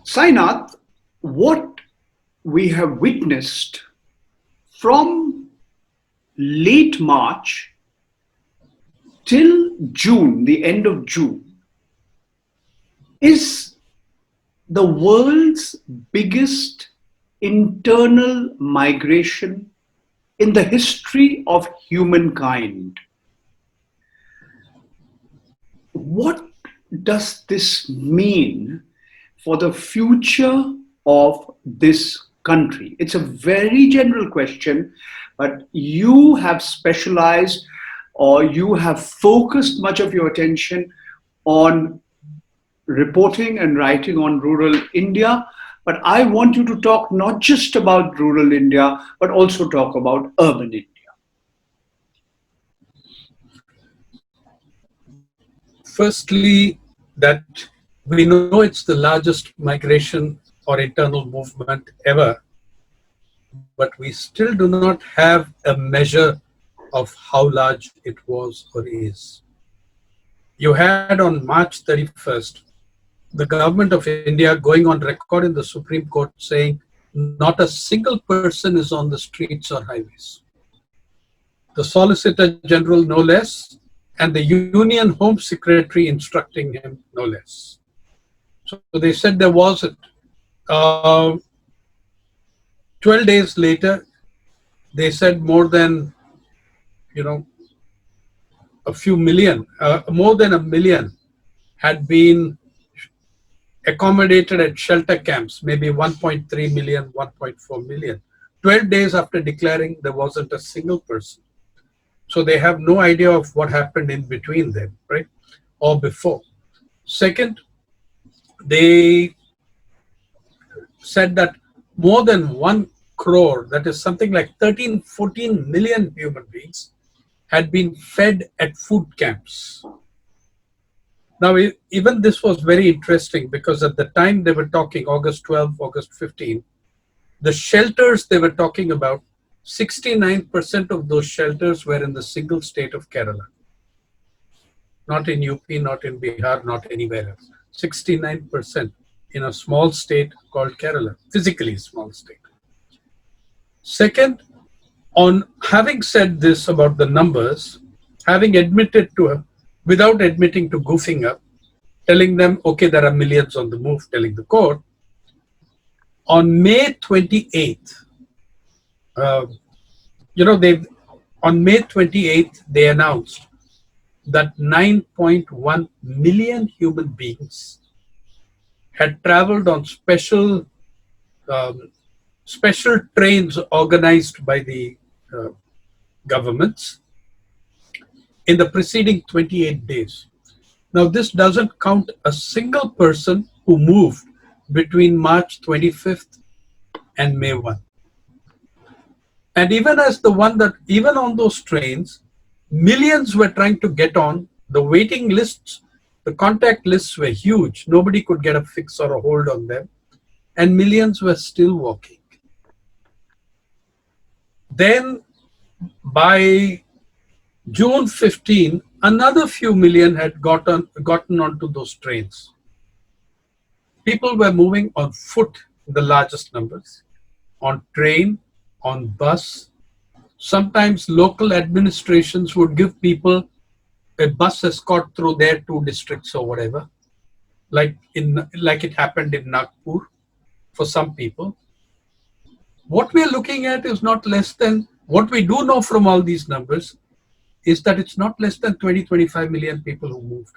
Sainath, what we have witnessed from late March till June, the end of June, is the world's biggest internal migration in the history of humankind. What does this mean for the future of this country? It's a very general question, but you have specialized or you have focused much of your attention on reporting and writing on rural India. But I want you to talk not just about rural India, but also talk about urban India. Firstly, that we know it's the largest migration or internal movement ever, but we still do not have a measure of how large it was or is. You had on March 31st, the government of India going on record in the Supreme Court saying not a single person is on the streets or highways. The Solicitor General no less, and the Union Home Secretary instructing him no less. So they said there wasn't. 12 days later, they said more than, a few million, more than a million had been accommodated at shelter camps, maybe 1.3 million, 1.4 million. 12 days after declaring there wasn't a single person. So they have no idea of what happened in between them, right? Or before. Second, they said that more than 1 crore, that is something like 13, 14 million human beings, had been fed at food camps. Now, even this was very interesting because at the time they were talking, August 12, August 15, the shelters they were talking about, 69% of those shelters were in the single state of Kerala. Not in UP, not in Bihar, not anywhere else. 69% in a small state called Kerala, physically small state. Second, on having said this about the numbers, having admitted to, without admitting to goofing up, telling them, okay, there are millions on the move, telling the court, on May 28th, on May 28th, they announced that 9.1 million human beings had traveled on special trains organized by the governments in the preceding 28 days. Now, this doesn't count a single person who moved between March 25th and May 1. And even on those trains, millions were trying to get on. The waiting lists, the contact lists were huge. Nobody could get a fix or a hold on them. And millions were still walking. Then by June 15, another few million had gotten onto those trains. People were moving on foot in the largest numbers, on train, on bus. Sometimes local administrations would give people a bus escort through their 2 districts or whatever, like it happened in Nagpur for some people. What we are looking at is not less than, what we do know from all these numbers is that it's not less than 20-25 million people who moved.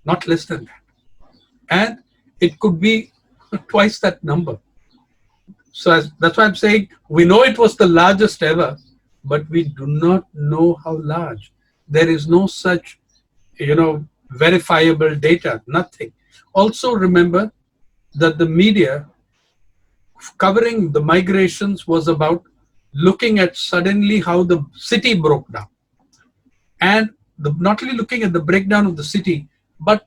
Not less than that. And it could be twice that number. So that's why I'm saying we know it was the largest ever, but we do not know how large. There is no such, verifiable data, nothing. Also remember that the media covering the migrations was about looking at suddenly how the city broke down. And not only looking at the breakdown of the city, but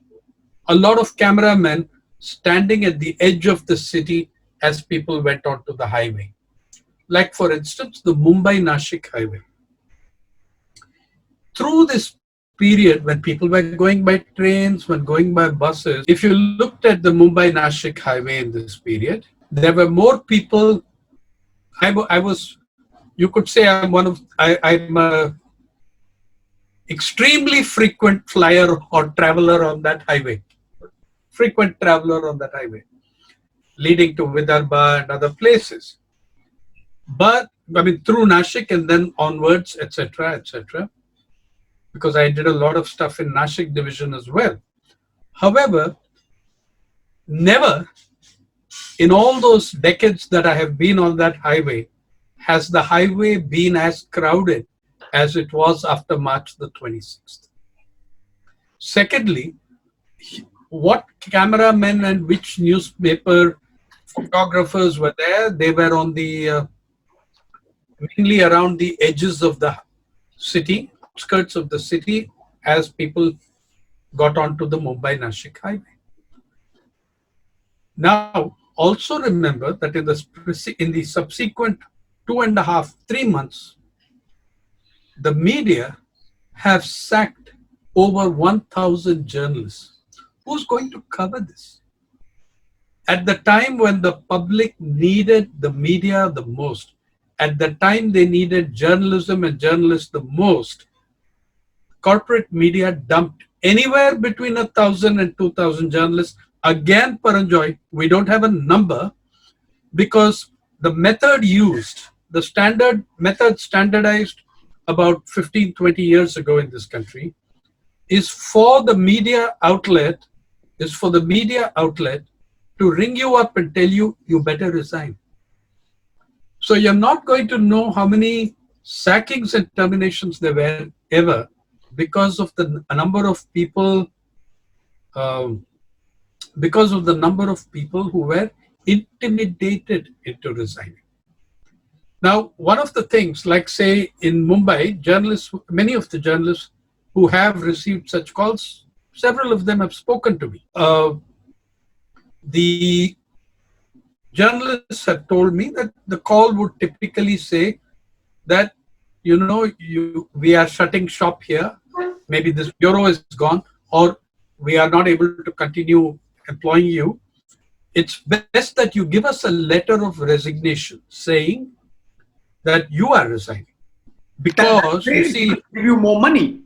a lot of cameramen standing at the edge of the city as people went onto the highway. Like, for instance, the Mumbai-Nashik highway. Through this period when people were going by trains, when going by buses, if you looked at the Mumbai-Nashik highway in this period, there were more people. I was, you could say I'm a extremely frequent flyer or traveler on that highway, frequent traveler on that highway, leading to Vidarbha and other places. But I mean, through Nashik and then onwards, etc., etc., because I did a lot of stuff in Nashik division as well. However, never in all those decades that I have been on that highway has the highway been as crowded as it was after March the 26th. Secondly, what cameramen and which newspaper photographers were there? They were on the mainly around the edges of the city, outskirts of the city, as people got onto the Mumbai-Nashik highway. Now, also remember that in the subsequent 2.5, 3 months, the media have sacked over 1,000 journalists. Who's going to cover this? At the time when the public needed the media the most, at the time they needed journalism and journalists the most, corporate media dumped anywhere between 1,000 and 2,000 journalists. Again, Paranjoy, we don't have a number because the method used, the standard method standardized about 15, 20 years ago in this country, is for the media outlet to ring you up and tell you, you better resign. So you're not going to know how many sackings and terminations there were ever because of the number of people, who were intimidated into resigning. Now, one of the things, like say in Mumbai, many of the journalists who have received such calls, several of them have spoken to me. The journalists have told me that the call would typically say that, we are shutting shop here. Maybe this bureau is gone, or we are not able to continue employing you. It's best that you give us a letter of resignation saying that you are resigning. Because you see, give you more money.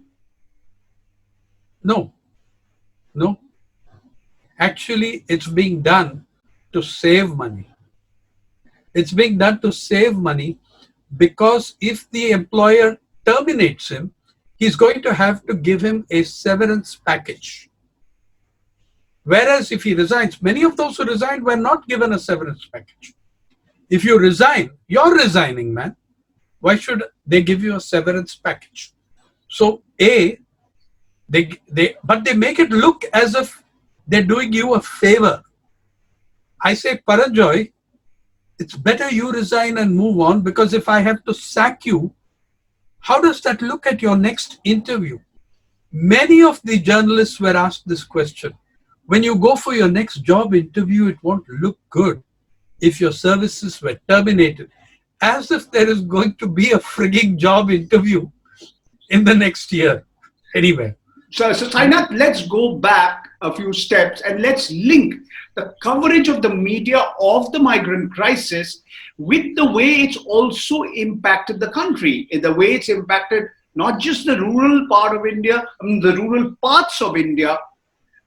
No. Actually, it's being done to save money. It's being done to save money because if the employer terminates him, he's going to have to give him a severance package. Whereas if he resigns, many of those who resigned were not given a severance package. If you resign, you're resigning, man. Why should they give you a severance package? So they make it look as if they're doing you a favor. I say, Paranjoy, it's better you resign and move on, because if I have to sack you, how does that look at your next interview? Many of the journalists were asked this question. When you go for your next job interview, it won't look good if your services were terminated. As if there is going to be a frigging job interview in the next year anywhere. So Sainath, let's go back a few steps and let's link the coverage of the media of the migrant crisis with the way it's also impacted the country, in the way it's impacted not just the rural part of India, the rural parts of India,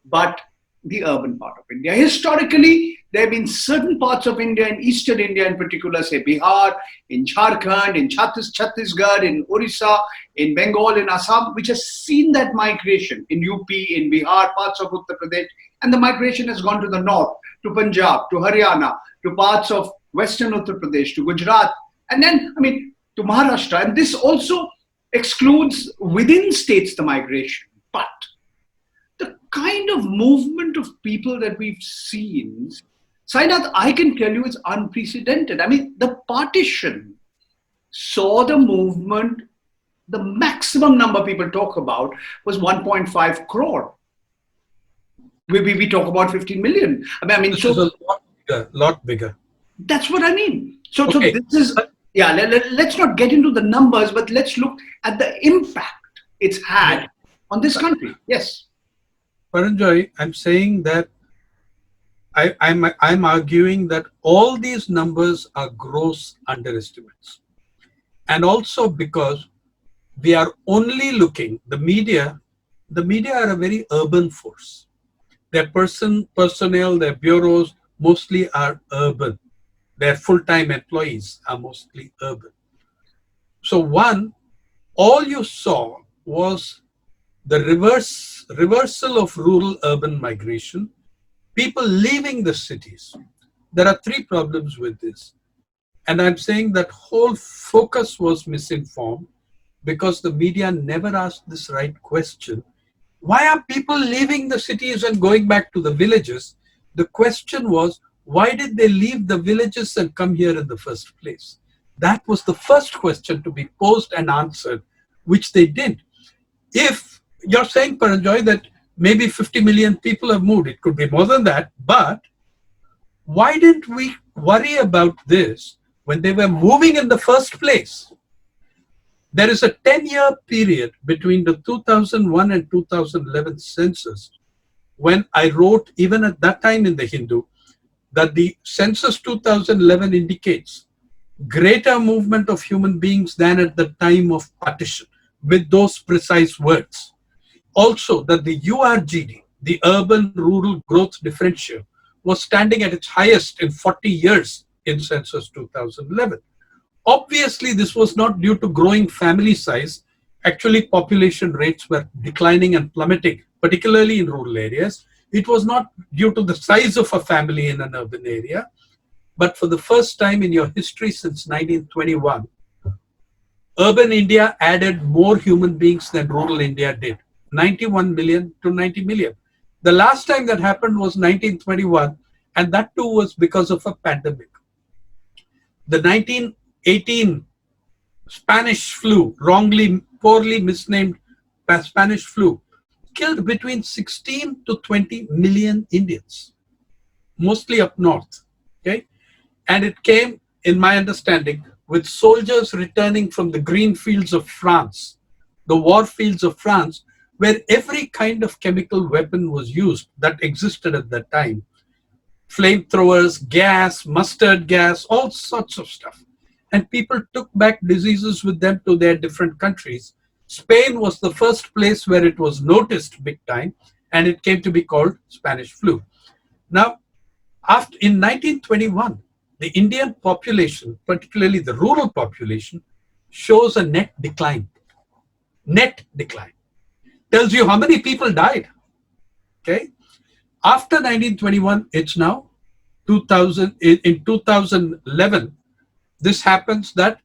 but the urban part of India. Historically, there have been certain parts of India, in eastern India in particular, say Bihar, in Jharkhand, in Chhattisgarh, in Orissa, in Bengal, in Assam, which has seen that migration in UP, in Bihar, parts of Uttar Pradesh, and the migration has gone to the north, to Punjab, to Haryana, to parts of western Uttar Pradesh, to Gujarat, and then, to Maharashtra. And this also excludes within states the migration. But the kind of movement of people that we've seen, Sainath, I can tell you it's unprecedented. The partition saw the movement, the maximum number people talk about was 1.5 crore. We talk about 15 million. This is a lot bigger. That's what I mean. So Okay. this is, let's not get into the numbers, but let's look at the impact it's had on this country. Yes. Paranjoy, I'm saying that I'm arguing that all these numbers are gross underestimates. And also because we are only looking, the media are a very urban force. Their personnel, their bureaus mostly are urban. Their full-time employees are mostly urban. So one, all you saw was the reversal of rural urban migration, people leaving the cities. There are three problems with this. And I'm saying that whole focus was misinformed because the media never asked this right question. Why are people leaving the cities and going back to the villages? The question was, why did they leave the villages and come here in the first place? That was the first question to be posed and answered, which they did. If you're saying, Paranjoy, that maybe 50 million people have moved, it could be more than that, but why didn't we worry about this when they were moving in the first place? There is a 10-year period between the 2001 and 2011 census when I wrote, even at that time in the Hindu, that the census 2011 indicates greater movement of human beings than at the time of partition, with those precise words. Also, that the URGD, the urban rural growth differential, was standing at its highest in 40 years in census 2011. Obviously, this was not due to growing family size. Actually, population rates were declining and plummeting, particularly in rural areas. It was not due to the size of a family in an urban area. But for the first time in your history since 1921, urban India added more human beings than rural India did, 91 million to 90 million. The last time that happened was 1921, and that too was because of a pandemic. The 1918 Spanish flu, poorly misnamed Spanish flu, killed between 16 to 20 million Indians, mostly up north. Okay, and it came, in my understanding, with soldiers returning from the green fields of France, the war fields of France, where every kind of chemical weapon was used that existed at that time. Flamethrowers, gas, mustard gas, all sorts of stuff. And people took back diseases with them to their different countries. Spain was the first place where it was noticed big time, and it came to be called Spanish flu. Now, in 1921, the Indian population, particularly the rural population, shows a net decline. Net decline. Tells you how many people died. Okay. After 1921, it's now 2000. In 2011, this happens that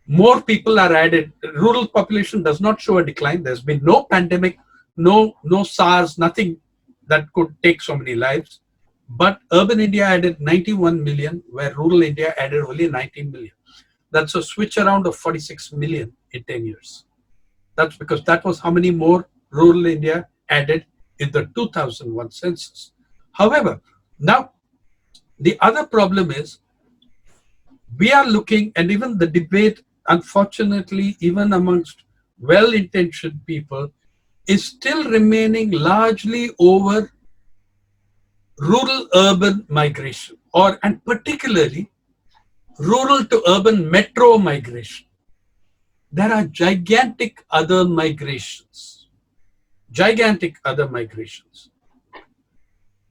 more people are added. Rural population does not show a decline. There's been no pandemic, no SARS, nothing that could take so many lives. But urban India added 91 million, where rural India added only 19 million. That's a switch around of 46 million in 10 years. That's because that was how many more rural India added in the 2001 census. However, now the other problem is we are looking, and even the debate, unfortunately, even amongst well-intentioned people, is still remaining largely over rural urban migration, and particularly rural to urban metro migration. There are gigantic other migrations. Gigantic other migrations.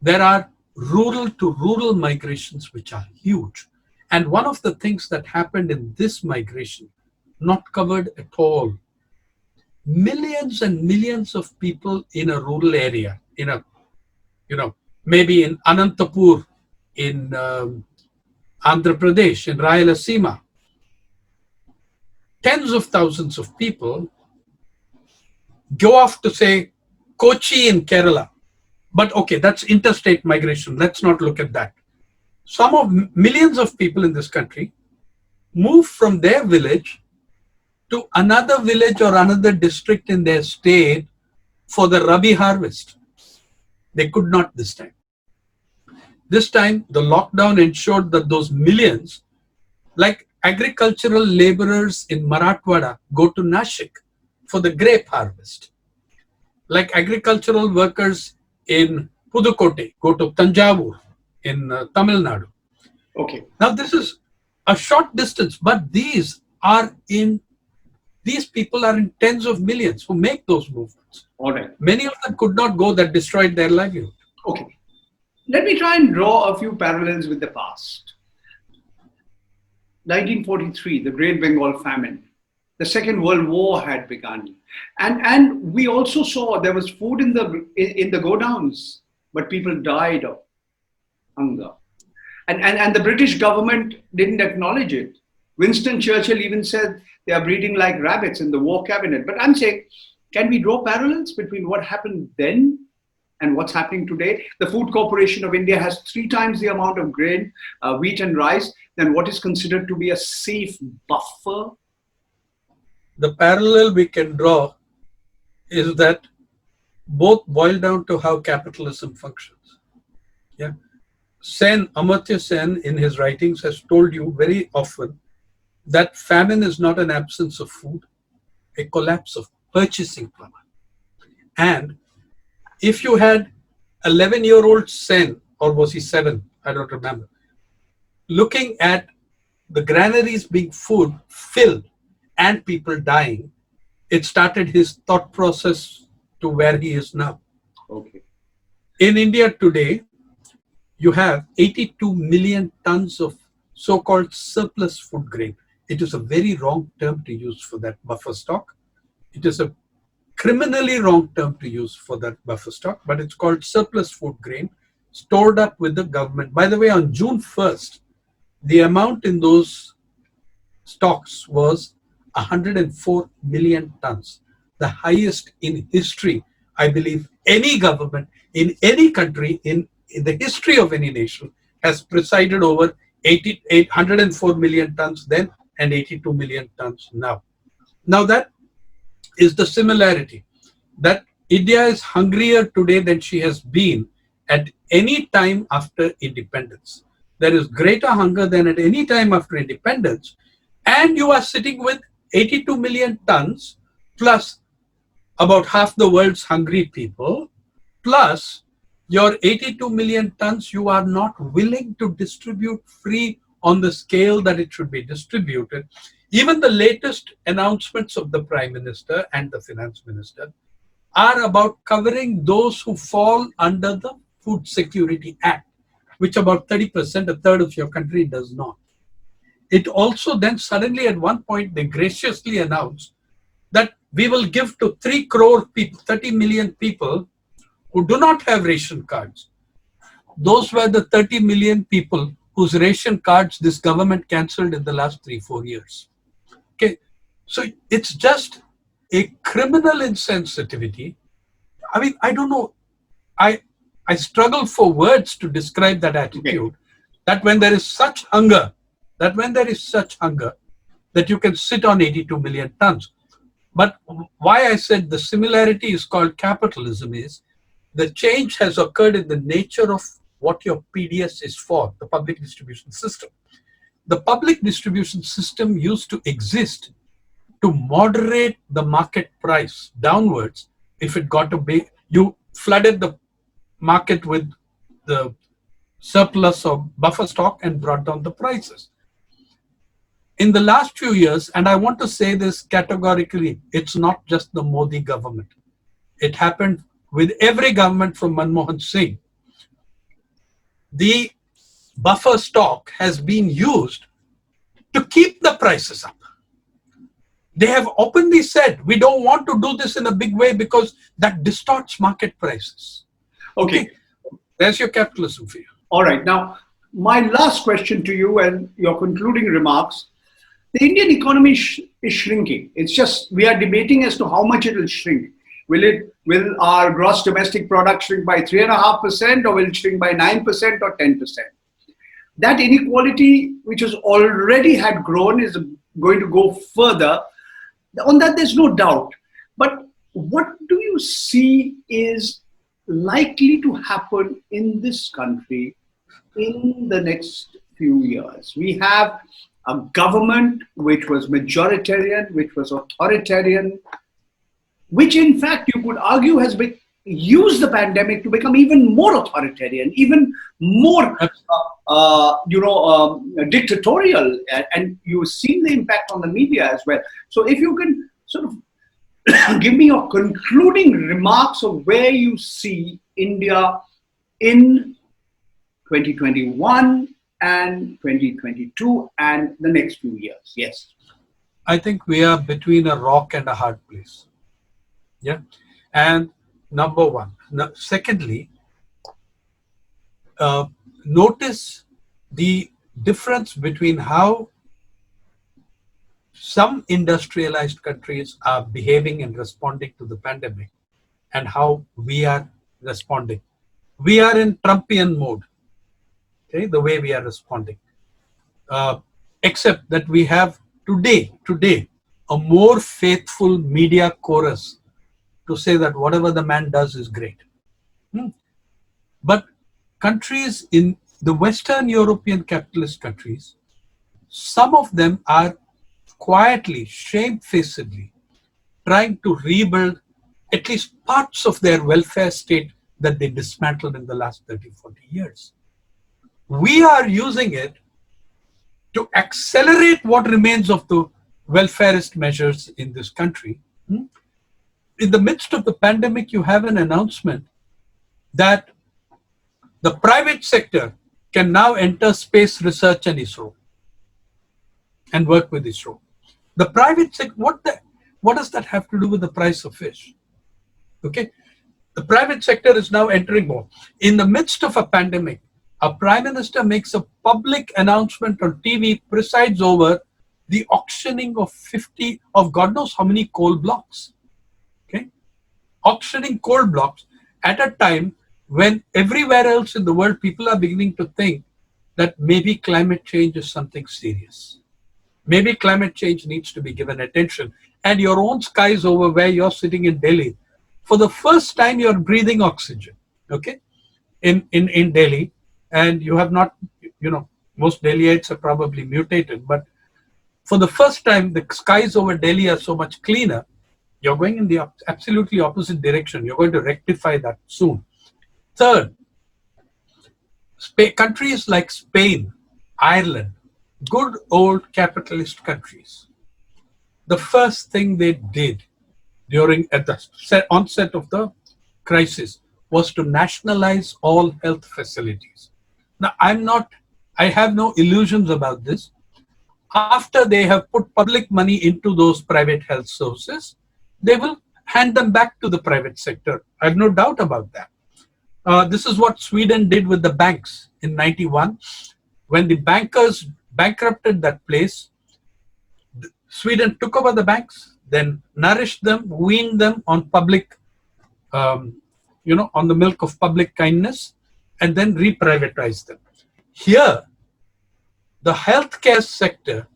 There are rural to rural migrations which are huge. And one of the things that happened in this migration, not covered at all, millions and millions of people in a rural area, maybe in Anantapur, in Andhra Pradesh, in Rayalaseema, tens of thousands of people go off to, say, Kochi in Kerala. But okay, that's interstate migration. Let's not look at that. Millions of people in this country move from their village to another village or another district in their state for the Rabi harvest. They could not this time. This time, the lockdown ensured that those millions, like agricultural laborers in Marathwada, go to Nashik for the grape harvest. like agricultural workers in Pudukkottai go to Tanjavur in Tamil Nadu. Okay. Now, this is a short distance, but these people are in tens of millions who make those movements. All right. Many of them could not go, that destroyed their livelihood. Okay. Let me try and draw a few parallels with the past. 1943, the Great Bengal Famine. The Second World War had begun, and we also saw there was food in the godowns, but people died of hunger. And the British government didn't acknowledge it. Winston Churchill even said they are breeding like rabbits in the war cabinet. But I'm saying, can we draw parallels between what happened then and what's happening today? The Food Corporation of India has 3 times the amount of grain, wheat, and rice than what is considered to be a safe buffer. The parallel we can draw is that both boil down to how capitalism functions. Yeah. Amartya Sen, in his writings, has told you very often that famine is not an absence of food, a collapse of purchasing power. And if you had 11-year-old Sen, or was he 7? I don't remember, looking at the granaries being filled and people dying, it started his thought process to where he is now. Okay. In India today, you have 82 million tons of so-called surplus food grain. It is a very wrong term to use for that buffer stock. It is a criminally wrong term to use for that buffer stock, but it's called surplus food grain stored up with the government. By the way, on June 1st, the amount in those stocks was 104 million tons, the highest in history. I believe any government in any country in the history of any nation has presided over 104 million tons then and 82 million tons now. Now that is the similarity, that India is hungrier today than she has been at any time after independence. There is greater hunger than at any time after independence, and you are sitting with 82 million tons plus about half the world's hungry people, plus your 82 million tons you are not willing to distribute free on the scale that it should be distributed. Even the latest announcements of the Prime Minister and the Finance Minister are about covering those who fall under the Food Security Act, which about 30%, a third of your country does not. It also then suddenly at one point they graciously announced that we will give to 3 crore people, 30 million people who do not have ration cards. Those were the 30 million people whose ration cards this government cancelled in the last 3-4 years. Okay, so it's just a criminal insensitivity. I mean, I don't know. I struggle for words to describe that attitude. Okay. That when there is such hunger, that you can sit on 82 million tons. But why I said the similarity is called capitalism is the change has occurred in the nature of what your PDS is for, the public distribution system. The public distribution system used to exist to moderate the market price downwards. If it got to be, you flooded the market with the surplus or buffer stock and brought down the prices. In the last few years, and I want to say this categorically, it's not just the Modi government. It happened with every government from Manmohan Singh. The buffer stock has been used to keep the prices up. They have openly said, we don't want to do this in a big way because that distorts market prices. Okay. There's your capitalism for you. All right. Now, my last question to you and your concluding remarks. The Indian economy is shrinking. It's just, we are debating as to how much it will shrink. Will our gross domestic product shrink by 3.5% or will it shrink by 9% or 10%? That inequality, which has already had grown, is going to go further. On that, there's no doubt. But what do you see is likely to happen in this country in the next few years? We have a government which was majoritarian, which was authoritarian. which in fact you could argue has been used the pandemic to become even more authoritarian, even more dictatorial, and you've seen the impact on the media as well. So if you can sort of give me your concluding remarks of where you see India in 2021 and 2022 and the next few years. Yes. I think we are between a rock and a hard place. Yeah. And number one. Secondly, uh, notice the difference between how some industrialized countries are behaving and responding to the pandemic and how we are responding. We are in Trumpian mode, okay, the way we are responding. Uh, Except that we have today, a more faithful media chorus to say that whatever the man does is great. Hmm. But countries in the Western European capitalist countries, some of them are quietly, shamefacedly trying to rebuild at least parts of their welfare state that they dismantled in the last 30, 40 years. We are using it to accelerate what remains of the welfarist measures in this country. In the midst of the pandemic, you have an announcement that the private sector can now enter space research and ISRO and work with ISRO. The private sector, what does that have to do with the price of fish? Okay, the private sector is now entering more. In the midst of a pandemic, a prime minister makes a public announcement on TV, presides over the auctioning of 50 of God knows how many coal blocks. Okay, auctioning coal blocks at a time when everywhere else in the world people are beginning to think that maybe climate change is something serious. Maybe climate change needs to be given attention. And your own skies over where you're sitting in Delhi, for the first time you're breathing oxygen, okay, in Delhi. And you have not, most Delhiites are probably mutated, but for the first time, the skies over Delhi are so much cleaner. You're going in the absolutely opposite direction. You're going to rectify that soon. Third, countries like Spain, Ireland, good old capitalist countries, the first thing they did at the onset of the crisis was to nationalize all health facilities. Now, I have no illusions about this. After they have put public money into those private health sources, they will hand them back to the private sector. I have no doubt about that. This is what Sweden did with the banks in 91. When the bankers bankrupted that place, Sweden took over the banks, then nourished them, weaned them on public, on the milk of public kindness, and then reprivatized them. Here, the healthcare sector,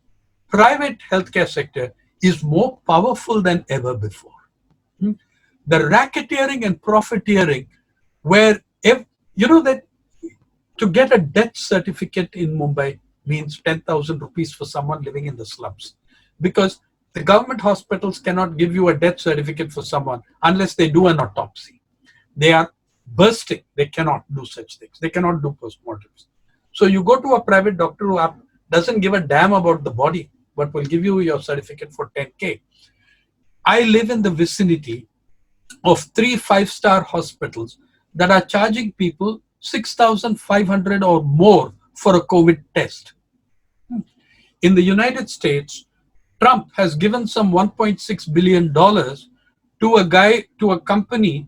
private healthcare sector, is more powerful than ever before. The racketeering and profiteering, where, that to get a death certificate in Mumbai means 10,000 rupees for someone living in the slums. Because the government hospitals cannot give you a death certificate for someone unless they do an autopsy. They are bursting. They cannot do such things. They cannot do postmortems. So you go to a private doctor who doesn't give a damn about the body, but will give you your certificate for 10K. I live in the vicinity of 3 5-star hospitals that are charging people 6,500 or more for a COVID test. In the United States, Trump has given some $1.6 billion to a company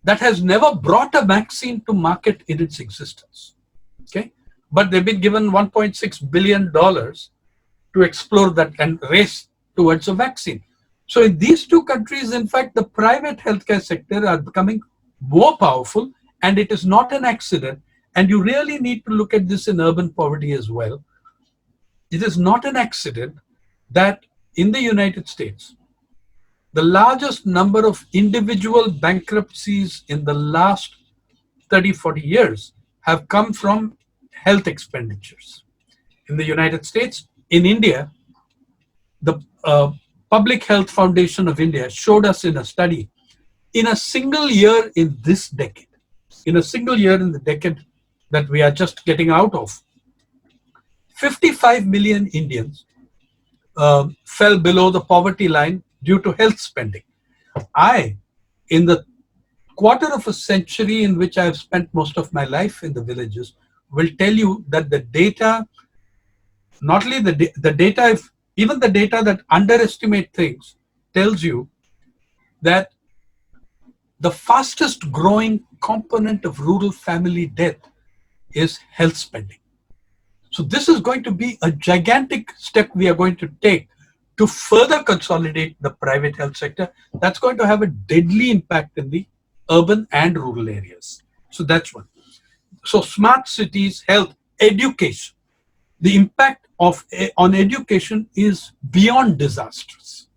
that has never brought a vaccine to market in its existence. Okay, but they've been given $1.6 billion to explore that and race towards a vaccine. So in these two countries, in fact, the private healthcare sector are becoming more powerful, and it is not an accident. And you really need to look at this in urban poverty as well. It is not an accident that in the United States, the largest number of individual bankruptcies in the last 30, 40 years have come from health expenditures. In the United States, in India, the Public Health Foundation of India showed us in a study, in a single year in this decade, in a single year in the decade that we are just getting out of, 55 million Indians fell below the poverty line due to health spending. I, in the quarter of a century in which I have spent most of my life in the villages, will tell you that the data, not only the data, if, even the data that underestimate things, tells you that the fastest growing component of rural family death is health spending. So this is going to be a gigantic step we are going to take to further consolidate the private health sector. That's going to have a deadly impact in the urban and rural areas. So that's one. So smart cities, health, education. The impact of on education is beyond disastrous.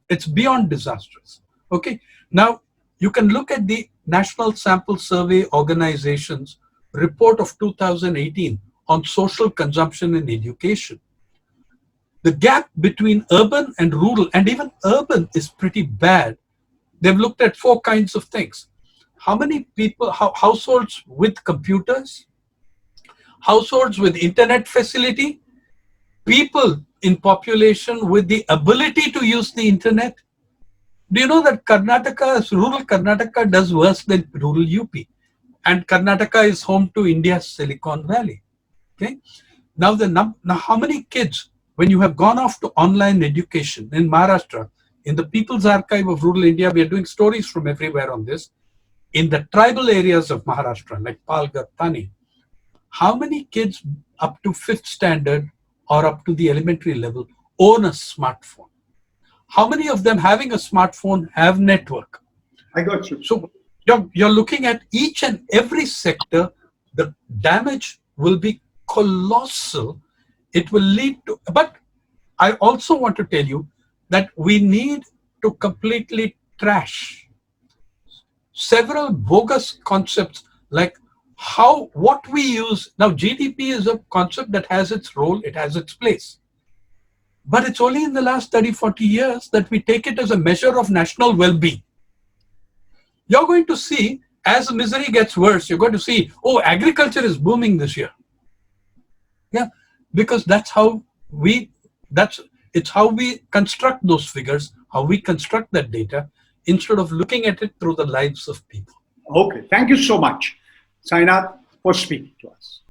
It's beyond disastrous. Okay. Now you can look at the National Sample Survey Organization's report of 2018 on social consumption in education. The gap between urban and rural, and even urban, is pretty bad. They've looked at four kinds of things. How many people, households with computers, households with internet facility, people in population with the ability to use the internet. Do you know that rural Karnataka does worse than rural UP? And Karnataka is home to India's Silicon Valley. Okay. Now, now how many kids, when you have gone off to online education in Maharashtra, in the People's Archive of Rural India, we are doing stories from everywhere on this. In the tribal areas of Maharashtra, like Palghar, Thane, how many kids up to 5th standard or up to the elementary level own a smartphone? How many of them having a smartphone have network? I got you. So you're looking at each and every sector. The damage will be colossal. It will lead to, but I also want to tell you that we need to completely trash several bogus concepts, like what we use. Now, GDP is a concept that has its role, it has its place. But it's only in the last 30, 40 years that we take it as a measure of national well-being. You're going to see, as the misery gets worse, you're going to see, oh, agriculture is booming this year. Yeah, because it's how we construct those figures, how we construct that data, instead of looking at it through the lives of people. Okay, thank you so much, Sainath, for speaking to us.